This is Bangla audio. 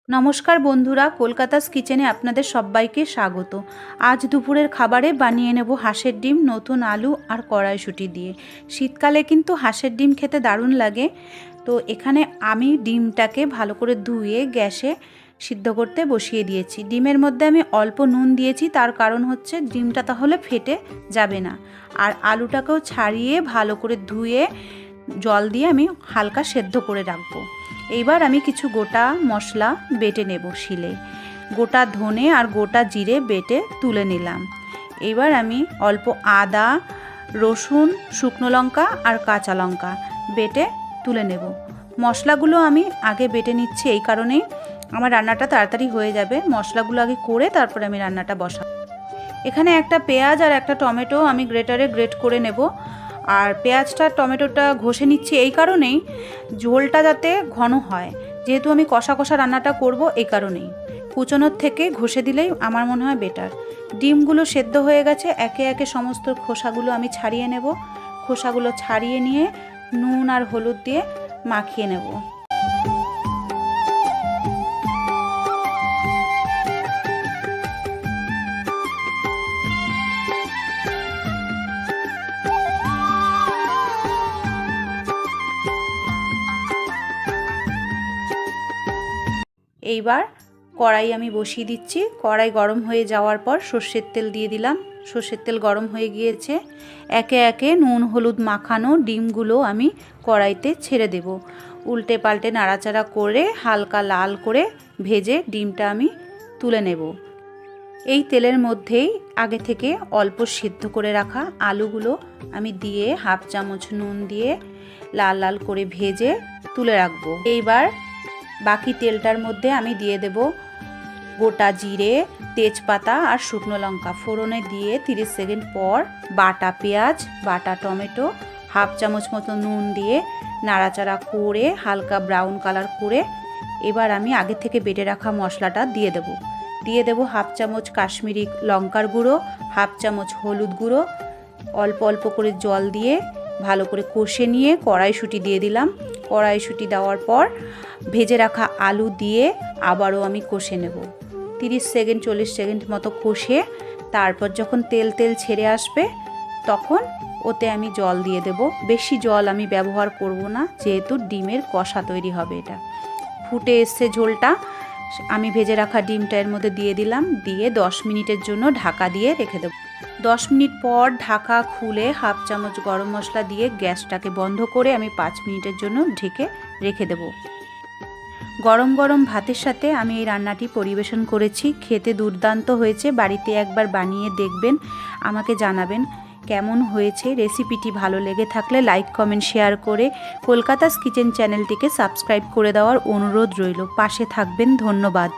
নমস্কার বন্ধুরা, কলকাতাস কিচেনে আপনাদের সবাইকে স্বাগত। আজ দুপুরের খাবারে বানিয়ে নেব হাঁসের ডিম নতুন আলু আর কড়াইশুঁটি দিয়ে। শীতকালে কিন্তু হাঁসের ডিম খেতে দারুণ লাগে। তো এখানে আমি ডিমটাকে ভালো করে ধুয়ে গ্যাসে সিদ্ধ করতে বসিয়ে দিয়েছি। ডিমের মধ্যে আমি অল্প নুন দিয়েছি, তার কারণ হচ্ছে ডিমটা তাহলে ফেটে যাবে না। আর আলুটাকেও ছাড়িয়ে ভালো করে ধুয়ে জল দিয়ে আমি হালকা সেদ্ধ করে রাখবো। এইবার আমি কিছু গোটা মশলা বেটে নেব শিলে। গোটা ধনে আর গোটা জিরে বেটে তুলে নিলাম। এইবার আমি অল্প আদা, রসুন, শুকনো লঙ্কা আর কাঁচা লঙ্কা বেটে তুলে নেব। মশলাগুলো আমি আগে বেটে নিচ্ছি, এই কারণেই আমার রান্নাটা তাড়াতাড়ি হয়ে যাবে। মশলাগুলো আগে করে তারপরে আমি রান্নাটা বসাবো। এখানে একটা পেঁয়াজ আর একটা টমেটো আমি গ্রেটারে গ্রেট করে নেব। আর পেঁয়াজটা টমেটোটা ঘষে নিচ্ছি এই কারণেই ঝোলটা যাতে ঘন হয়, যেহেতু আমি কষা কষা রান্নাটা করব, এই কারণেই কুচোনোর থেকে ঘষে দিলেই আমার মনে হয় বেটার। ডিমগুলো সেদ্ধ হয়ে গেছে, একে একে সমস্ত খোসাগুলো আমি ছাড়িয়ে নেব। খোসাগুলো ছাড়িয়ে নিয়ে নুন আর হলুদ দিয়ে মাখিয়ে নেব। এইবার কড়াই আমি বসিয়ে দিচ্ছি। কড়াই গরম হয়ে যাওয়ার পর সর্ষের তেল দিয়ে দিলাম। সর্ষের তেল গরম হয়ে গিয়েছে। একে একে নুন হলুদ মাখানো ডিমগুলো আমি কড়াইতে ছেড়ে দেব। উল্টে পাল্টে নাড়াচাড়া করে হালকা লাল করে ভেজে ডিমটা আমি তুলে নেব। এই তেলের মধ্যেই আগে থেকে অল্প সিদ্ধ করে রাখা আলুগুলো আমি দিয়ে হাফ চামচ নুন দিয়ে লাল লাল করে ভেজে তুলে রাখবো। এইবার বাকি তেলটার মধ্যে আমি দিয়ে দেব গোটা জিরে, তেজপাতা আর শুকনো লঙ্কা ফোড়নে দিয়ে 30 সেকেন্ড পর বাটা পেঁয়াজ, বাটা টমেটো, হাফ চামচ মতো নুন দিয়ে নাড়াচাড়া করে হালকা ব্রাউন কালার করে এবার আমি আগে থেকে বেটে রাখা মশলাটা দিয়ে দেব হাফ চামচ কাশ্মীরি লঙ্কার গুঁড়ো, হাফ চামচ হলুদ গুঁড়ো, অল্প অল্প করে জল দিয়ে ভালো করে কষে নিয়ে কড়াইশুঁটি দিয়ে দিলাম। কড়াইশুঁটি দেওয়ার পর ভেজে রাখা আলু দিয়ে আবারও আমি কষে নেব। 30 সেকেন্ড 40 সেকেন্ড মতো কষে তারপর যখন তেল তেল ছেড়ে আসবে তখন ওতে আমি জল দিয়ে দেব। বেশি জল আমি ব্যবহার করব না, যেহেতু ডিমের কষা তৈরি হবে। এটা ফুটে এসছে ঝোলটা, আমি ভেজে রাখা ডিমটা এর মধ্যে দিয়ে দিলাম। দিয়ে 10 মিনিটের জন্য ঢাকা দিয়ে রেখে দেব। 10 মিনিট পর ঢাকা খুলে হাফ চামচ গরম মশলা দিয়ে গ্যাসটাকে বন্ধ করে আমি 5 মিনিটের জন্য ঢেকে রেখে দেব। গরম গরম ভাতের সাথে আমি এই রান্নাটি পরিবেশন করেছি। খেতে দুর্দান্ত হয়েছে। বাড়িতে একবার বানিয়ে দেখবেন, আমাকে জানাবেন কেমন হয়েছে। রেসিপিটি ভালো লেগে থাকলে লাইক কমেন্ট শেয়ার করে কলকাতাস কিচেন চ্যানেলটিকে সাবস্ক্রাইব করে দেওয়ার অনুরোধ রইল। পাশে থাকবেন। ধন্যবাদ।